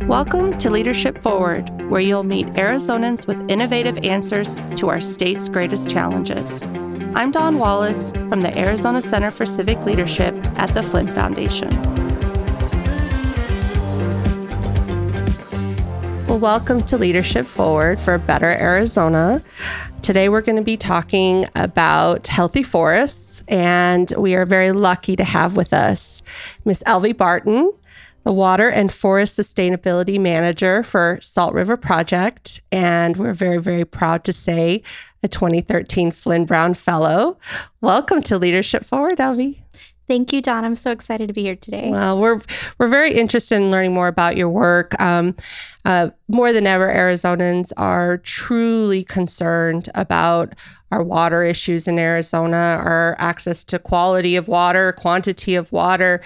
Welcome to Leadership Forward, where you'll meet Arizonans with innovative answers to our state's greatest challenges. I'm Dawn Wallace from the Arizona Center for Civic Leadership at the Flinn Foundation. Well, welcome to Leadership Forward for a Better Arizona. Today we're going to be talking about healthy forests, and we are very lucky to have with us Miss Elvy Barton, the Water and Forest Sustainability Manager for Salt River Project, and we're very, very proud to say a 2013 Flinn-Brown Fellow. Welcome to Leadership Forward, Elvy. Thank you, Dawn. I'm so excited to be here today. Well, we're very interested in learning more about your work. More than ever, Arizonans are truly concerned about our water issues in Arizona, our access to quality of water, quantity of water,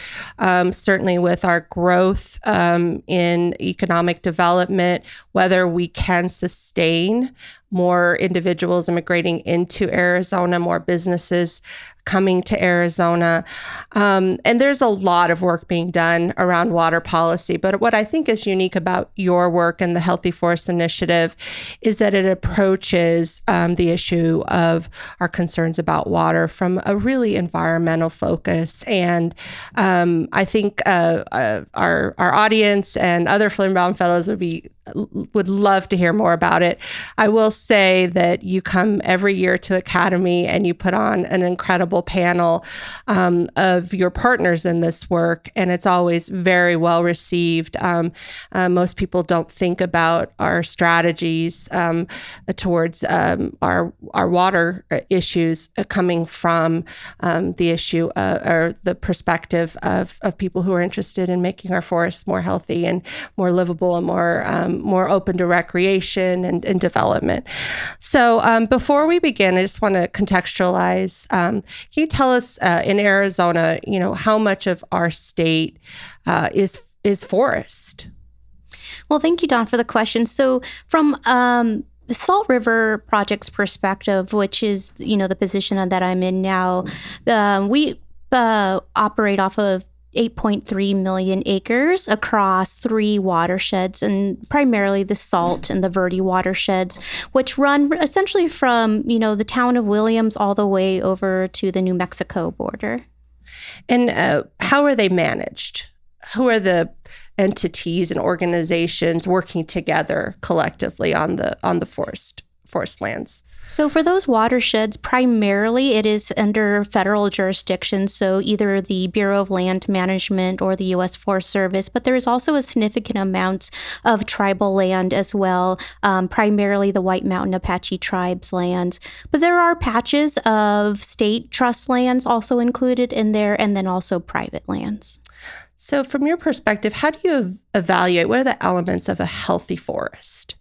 certainly with our growth in economic development, whether we can sustain more individuals immigrating into Arizona, more businesses coming to Arizona. And there's a lot of work being done around water policy. But what I think is unique about your work and the Healthy Forest Initiative is that it approaches the issue of our concerns about water from a really environmental focus. And I think our audience and other Flinn-Brown Fellows would love to hear more about it. I will say that you come every year to Academy and you put on an incredible panel of your partners in this work, and it's always very well received. Most people don't think about our strategies towards our water issues coming from the issue or the perspective of people who are interested in making our forests more healthy and more livable and more open to recreation and development. So before we begin, I just want to contextualize. Can you tell us in Arizona, how much of our state is forest? Well, thank you, Dawn, for the question. So from the Salt River Project's perspective, which is, the position that I'm in now, we operate off of 8.3 million acres across 3 watersheds, and primarily the Salt and the Verde watersheds, which run essentially from, the town of Williams all the way over to the New Mexico border. And how are they managed? Who are the entities and organizations working together collectively on the forest lands? So for those watersheds, primarily it is under federal jurisdiction, so either the Bureau of Land Management or the U.S. Forest Service, but there is also a significant amount of tribal land as well, primarily the White Mountain Apache tribes lands. But there are patches of state trust lands also included in there, and then also private lands. So from your perspective, how do you evaluate what are the elements of a healthy forest?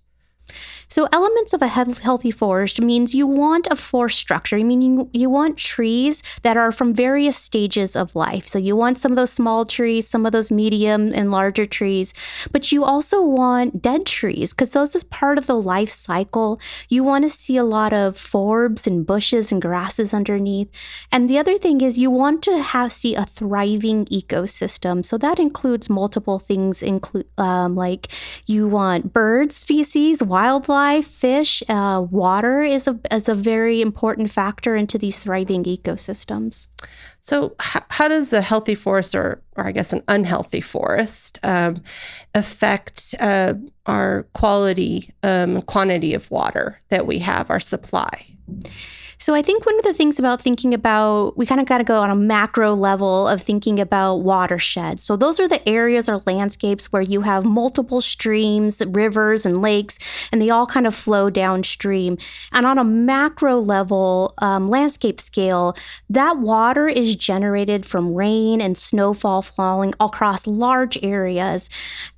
So elements of a healthy forest means you want a forest structure. I mean, you want trees that are from various stages of life. So you want some of those small trees, some of those medium and larger trees, but you also want dead trees because those is part of the life cycle. You want to see a lot of forbs and bushes and grasses underneath. And the other thing is you want to see a thriving ecosystem. So that includes multiple things, like you want bird species, wildlife, fish, water is a very important factor into these thriving ecosystems. So how does a healthy forest or I guess an unhealthy forest affect our quality, quantity of water that we have, our supply? So I think one of the things about thinking about, we kind of got to go on a macro level of thinking about watersheds. So those are the areas or landscapes where you have multiple streams, rivers, and lakes, and they all kind of flow downstream. And on a macro level, landscape scale, that water is generated from rain and snowfall falling across large areas.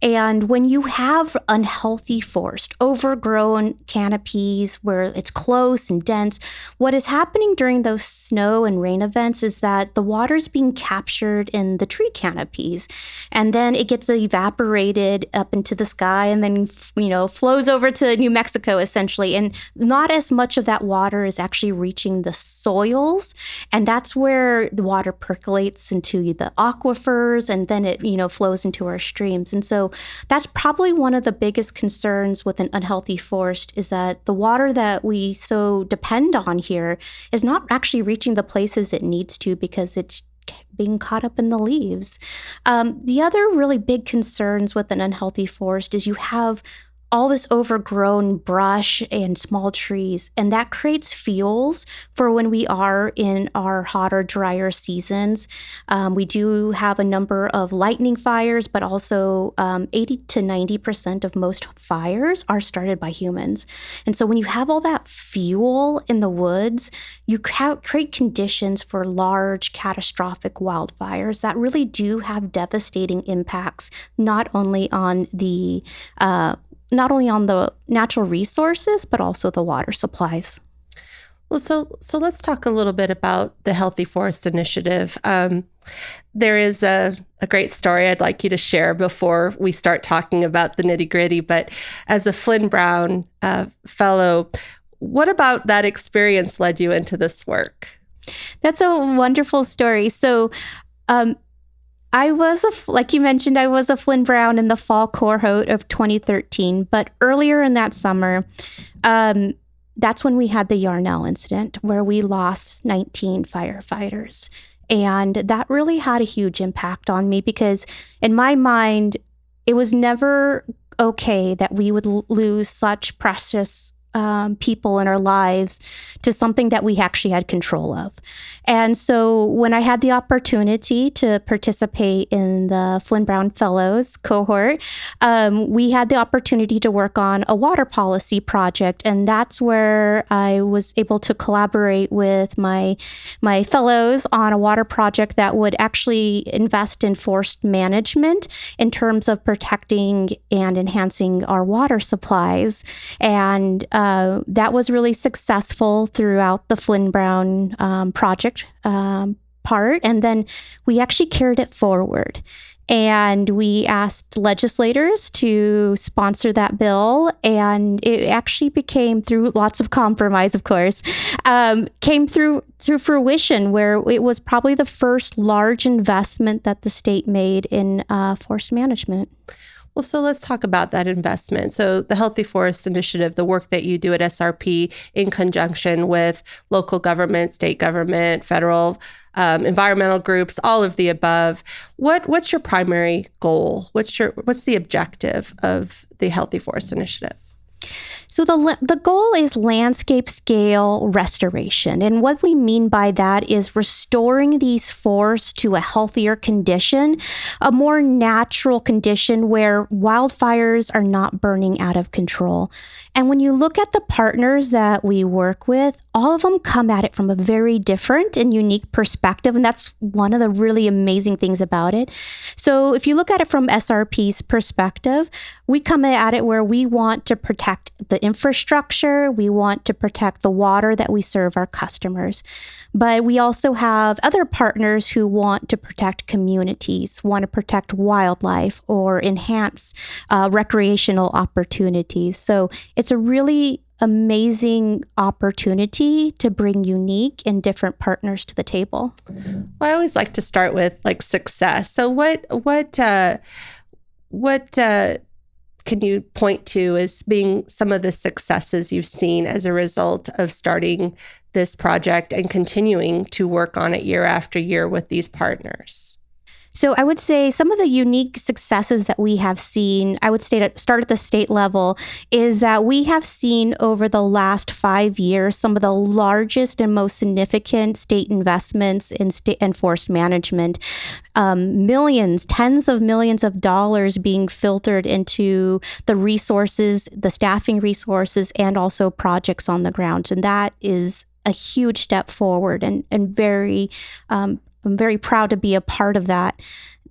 And when you have unhealthy forest, overgrown canopies where it's close and dense, what what is happening during those snow and rain events is that the water is being captured in the tree canopies, and then it gets evaporated up into the sky and then, flows over to New Mexico, essentially. And not as much of that water is actually reaching the soils. And that's where the water percolates into the aquifers, and then it, flows into our streams. And so that's probably one of the biggest concerns with an unhealthy forest, is that the water that we so depend on here is not actually reaching the places it needs to because it's being caught up in the leaves. The other really big concerns with an unhealthy forest is you have all this overgrown brush and small trees, and that creates fuels for when we are in our hotter, drier seasons. We do have a number of lightning fires, but also 80 to 90% of most fires are started by humans. And so when you have all that fuel in the woods, you create conditions for large, catastrophic wildfires that really do have devastating impacts, not only on the natural resources, but also the water supplies. Well, so let's talk a little bit about the Healthy Forest Initiative. There is a great story I'd like you to share before we start talking about the nitty-gritty. But as a Flinn-Brown fellow, what about that experience led you into this work? That's a wonderful story. So, like you mentioned, I was a Flinn-Brown in the fall cohort of 2013. But earlier in that summer, that's when we had the Yarnell incident where we lost 19 firefighters. And that really had a huge impact on me because in my mind, it was never okay that we would lose such precious people in our lives to something that we actually had control of. And so when I had the opportunity to participate in the Flinn-Brown Fellows cohort, we had the opportunity to work on a water policy project. And that's where I was able to collaborate with my fellows on a water project that would actually invest in forest management in terms of protecting and enhancing our water supplies. And that was really successful throughout the Flinn-Brown project part. And then we actually carried it forward. And we asked legislators to sponsor that bill. And it actually became, through lots of compromise, of course, came through fruition, where it was probably the first large investment that the state made in forest management. Well, so let's talk about that investment. So the Healthy Forest Initiative, the work that you do at SRP in conjunction with local government, state government, federal, environmental groups, all of the above. What's your primary goal? What's the objective of the Healthy Forest Initiative? So the goal is landscape scale restoration. And what we mean by that is restoring these forests to a healthier condition, a more natural condition where wildfires are not burning out of control. And when you look at the partners that we work with, all of them come at it from a very different and unique perspective. And that's one of the really amazing things about it. So if you look at it from SRP's perspective, we come at it where we want to protect the infrastructure, we want to protect the water that we serve our customers. But we also have other partners who want to protect communities, want to protect wildlife, or enhance recreational opportunities. So it's a really amazing opportunity to bring unique and different partners to the table. Well, I always like to start with success. So what can you point to as being some of the successes you've seen as a result of starting this project and continuing to work on it year after year with these partners? So I would say some of the unique successes that we have seen, I would start at the state level, is that we have seen over the last 5 years some of the largest and most significant state investments in state and forest management. Millions, tens of millions of dollars being filtered into the resources, the staffing resources, and also projects on the ground. And that is a huge step forward and very I'm very proud to be a part of that.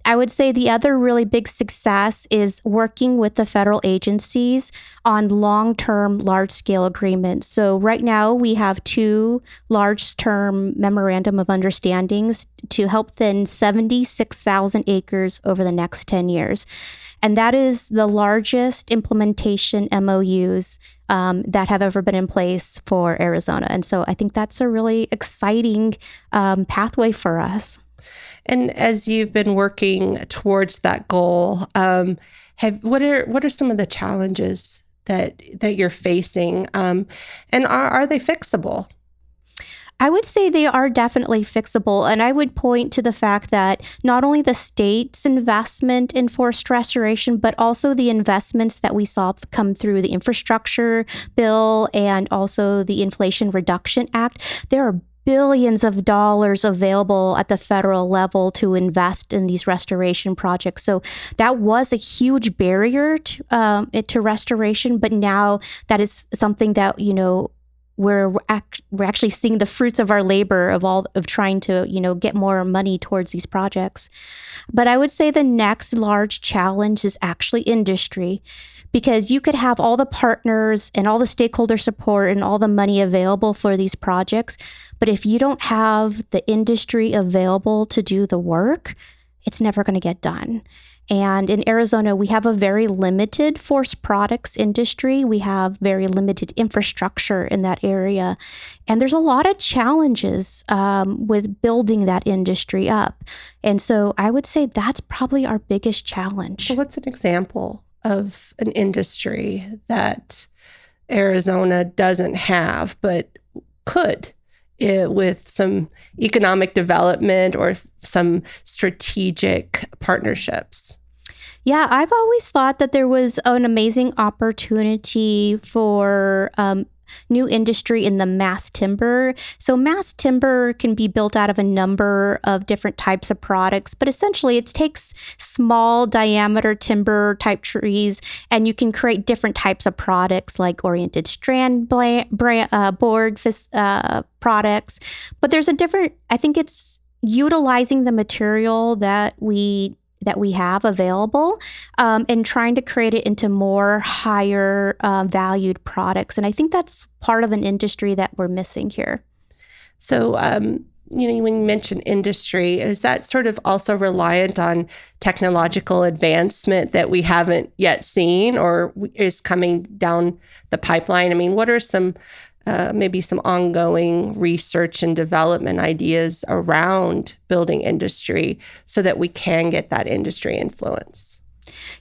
I would say the other really big success is working with the federal agencies on long-term, large-scale agreements. So right now we have 2 large-term memorandum of understandings to help thin 76,000 acres over the next 10 years. And that is the largest implementation MOUs that have ever been in place for Arizona. And so I think that's a really exciting pathway for us. And as you've been working towards that goal, what are some of the challenges that you're facing, and are they fixable? I would say they are definitely fixable. And I would point to the fact that not only the state's investment in forest restoration, but also the investments that we saw come through the infrastructure bill and also the Inflation Reduction Act. There are billions of dollars available at the federal level to invest in these restoration projects. So that was a huge barrier to restoration, but now that is something that, we're actually seeing the fruits of our labor of trying to, get more money towards these projects. But I would say the next large challenge is actually industry, because you could have all the partners and all the stakeholder support and all the money available for these projects. But if you don't have the industry available to do the work, it's never going to get done. And in Arizona, we have a very limited forest products industry. We have very limited infrastructure in that area. And there's a lot of challenges with building that industry up. And so I would say that's probably our biggest challenge. So what's an example of an industry that Arizona doesn't have, but could with some economic development or some strategic partnerships? Yeah, I've always thought that there was an amazing opportunity for new industry in the mass timber. So mass timber can be built out of a number of different types of products, but essentially it takes small diameter timber type trees, and you can create different types of products like oriented strand board products. But there's I think it's utilizing the material that we have available and trying to create it into more higher valued products. And I think that's part of an industry that we're missing here. So, when you mention industry, is that sort of also reliant on technological advancement that we haven't yet seen or is coming down the pipeline? I mean, what are some maybe some ongoing research and development ideas around building industry so that we can get that industry influence?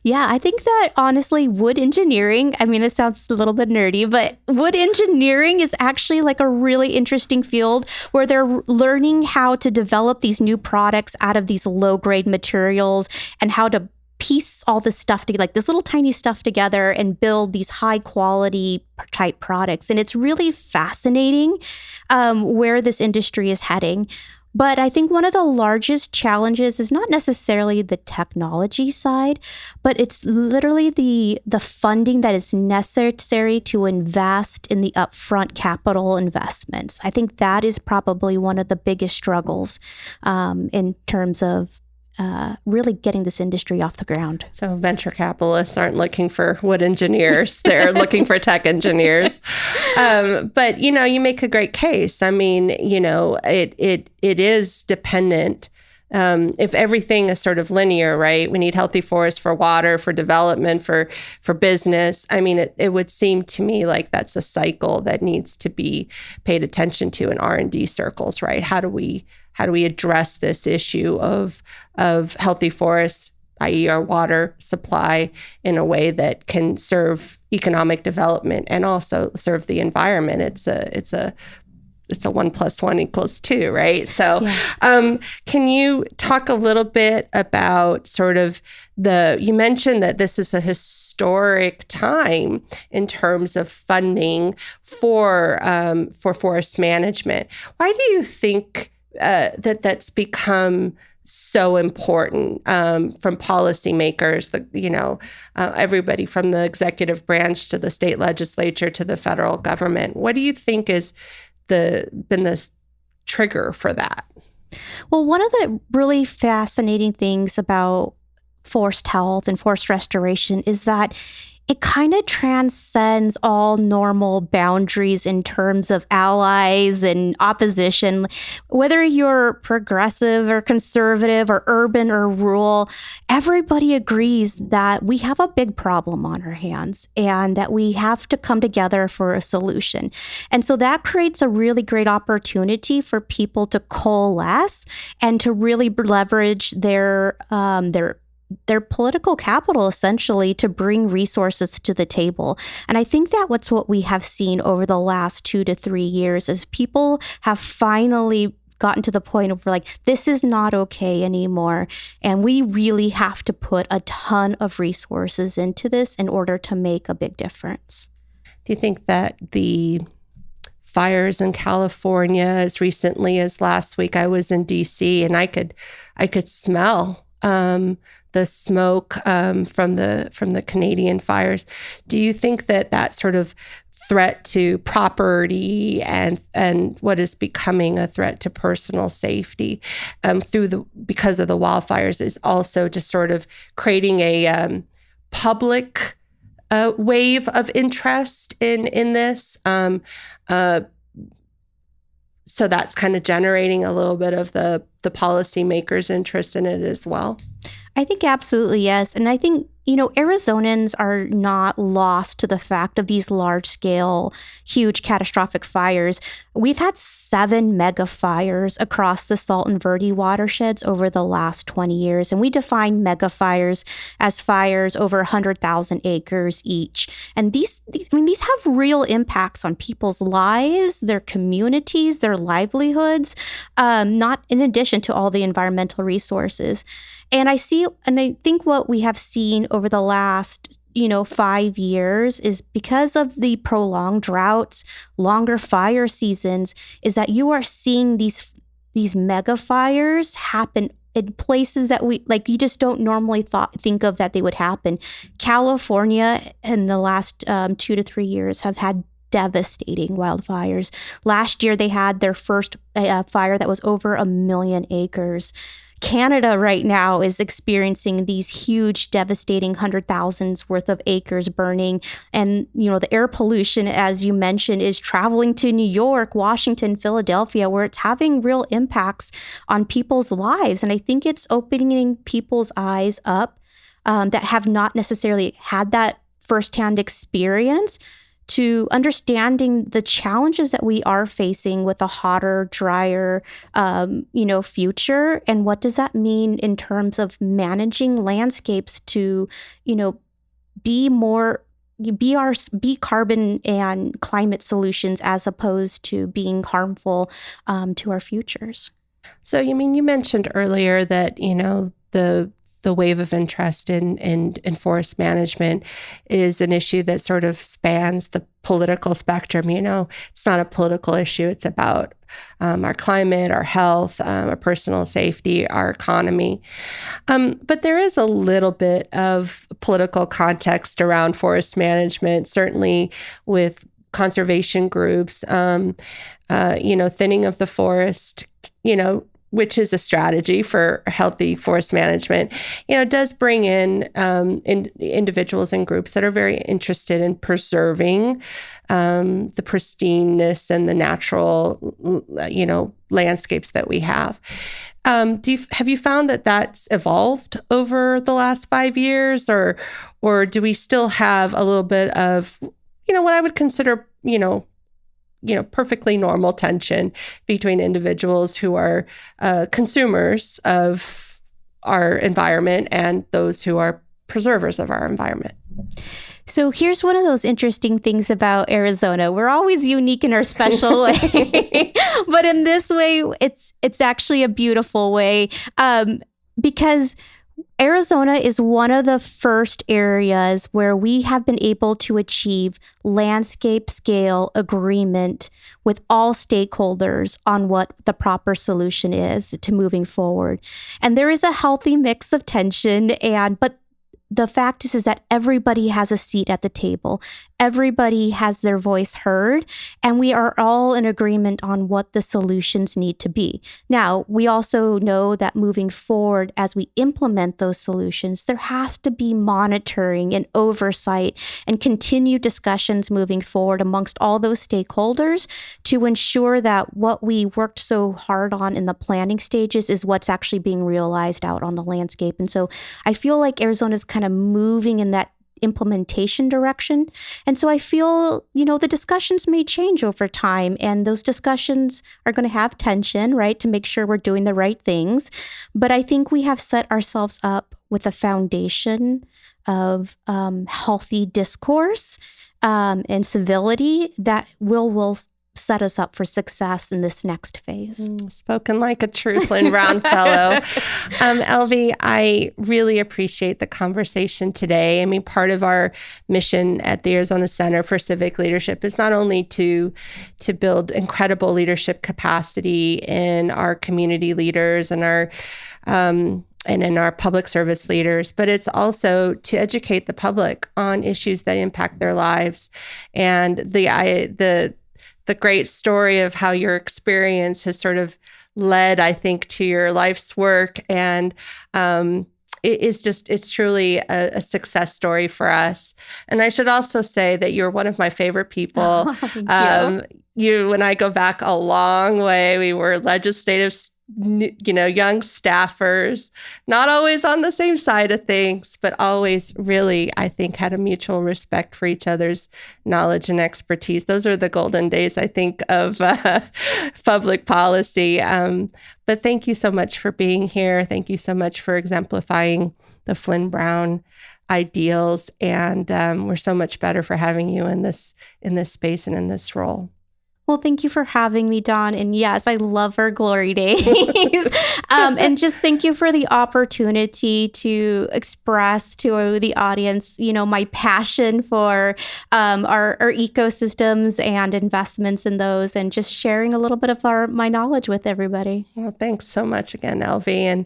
Yeah, I think that honestly, wood engineering, I mean, it sounds a little bit nerdy, but wood engineering is actually like a really interesting field where they're learning how to develop these new products out of these low-grade materials and how to piece all this stuff together, like this little tiny stuff together, and build these high quality type products. And it's really fascinating where this industry is heading. But I think one of the largest challenges is not necessarily the technology side, but it's literally the funding that is necessary to invest in the upfront capital investments. I think that is probably one of the biggest struggles in terms of really getting this industry off the ground. So venture capitalists aren't looking for wood engineers. They're looking for tech engineers. But, you make a great case. I mean, it is dependent. If everything is sort of linear, right? We need healthy forests for water, for development, for business. I mean, it would seem to me like that's a cycle that needs to be paid attention to in R&D circles, right? How do we address this issue of healthy forests, i.e. our water supply, in a way that can serve economic development and also serve the environment? It's a 1 + 1 = 2, right? So yeah. Can you talk a little bit about sort of you mentioned that this is a historic time in terms of funding for forest management. Why do you think that's become so important from policymakers, everybody from the executive branch to the state legislature to the federal government? What do you think is been the trigger for that? Well, one of the really fascinating things about forest health and forest restoration is that it kind of transcends all normal boundaries in terms of allies and opposition. Whether you're progressive or conservative or urban or rural, everybody agrees that we have a big problem on our hands and that we have to come together for a solution. And so that creates a really great opportunity for people to coalesce and to really leverage their political capital, essentially, to bring resources to the table. And I think that what's what we have seen over the last 2 to 3 years is people have finally gotten to the point of like, this is not okay anymore. And we really have to put a ton of resources into this in order to make a big difference. Do you think that the fires in California, as recently as last week, I was in DC and I could smell the smoke from the Canadian fires. Do you think that sort of threat to property and what is becoming a threat to personal safety because of the wildfires is also just sort of creating a public wave of interest in this? So that's kind of generating a little bit of the policymakers' interest in it as well? I think absolutely yes. And I think, Arizonans are not lost to the fact of these large-scale, huge catastrophic fires. We've had 7 mega fires across the Salton Verde watersheds over the last 20 years. And we define mega fires as fires over 100,000 acres each. And these have real impacts on people's lives, their communities, their livelihoods, not in addition to all the environmental resources. And I think what we have seen over the last, 5 years is because of the prolonged droughts, longer fire seasons, is that you are seeing these mega fires happen in places that you just don't normally think of that they would happen. California in the last 2 to 3 years have had devastating wildfires. Last year, they had their first fire that was over 1 million acres. Canada right now is experiencing these huge, devastating 100,000s worth of acres burning. And, the air pollution, as you mentioned, is traveling to New York, Washington, Philadelphia, where it's having real impacts on people's lives. And I think it's opening people's eyes up that have not necessarily had that firsthand experience to understanding the challenges that we are facing with a hotter, drier, future. And what does that mean in terms of managing landscapes to, be carbon and climate solutions as opposed to being harmful to our futures. So, you mentioned earlier that, the wave of interest in forest management is an issue that sort of spans the political spectrum. It's not a political issue. It's about our climate, our health, our personal safety, our economy. But there is a little bit of political context around forest management, certainly with conservation groups, thinning of the forest, which is a strategy for healthy forest management, does bring in individuals and groups that are very interested in preserving the pristineness and the natural, landscapes that we have. Have you found that that's evolved over the last 5 years, or do we still have a little bit of, what I would consider, perfectly normal tension between individuals who are consumers of our environment and those who are preservers of our environment? So here's one of those interesting things about Arizona. We're always unique in our special way, but in this way, it's actually a beautiful way because Arizona is one of the first areas where we have been able to achieve landscape scale agreement with all stakeholders on what the proper solution is to moving forward. And there is a healthy mix of tension, but the fact is that everybody has a seat at the table. everybody has their voice heard, and we are all in agreement on what the solutions need to be. Now, we also know that moving forward, as we implement those solutions, there has to be monitoring and oversight and continued discussions moving forward amongst all those stakeholders to ensure that what we worked so hard on in the planning stages is what's actually being realized out on the landscape. And so I feel like Arizona is kind of moving in that implementation direction. And so I feel, the discussions may change over time, and those discussions are going to have tension, right, to make sure we're doing the right things. But I think we have set ourselves up with a foundation of healthy discourse and civility that will set us up for success in this next phase. Spoken like a true Flinn-Brown fellow. Elvy, I really appreciate the conversation today. I mean, part of our mission at the Arizona Center for Civic Leadership is not only to build incredible leadership capacity in our community leaders and in our public service leaders, but it's also to educate the public on issues that impact their lives. And the great story of how your experience has sort of led, I think, to your life's work. And it's truly a success story for us. And I should also say that you're one of my favorite people. Thank you. You and I go back a long way. We were legislative young staffers, not always on the same side of things, but always really, I think, had a mutual respect for each other's knowledge and expertise. Those are the golden days, I think, of public policy. But thank you so much for being here. Thank you so much for exemplifying the Flinn-Brown ideals. And we're so much better for having you in this space and in this role. Well, thank you for having me, Dawn. And yes, I love our glory days. And just thank you for the opportunity to express to the audience, my passion for our ecosystems and investments in those, and just sharing a little bit of my knowledge with everybody. Well, thanks so much again, Elvy. And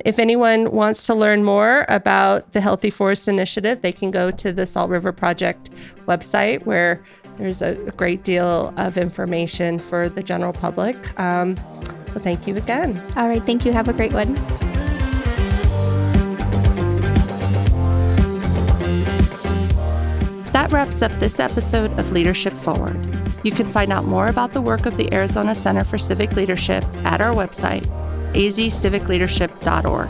if anyone wants to learn more about the Healthy Forest Initiative, they can go to the Salt River Project website, where there's a great deal of information for the general public. So thank you again. All right. Thank you. Have a great one. That wraps up this episode of Leadership Forward. You can find out more about the work of the Arizona Center for Civic Leadership at our website, azcivicleadership.org.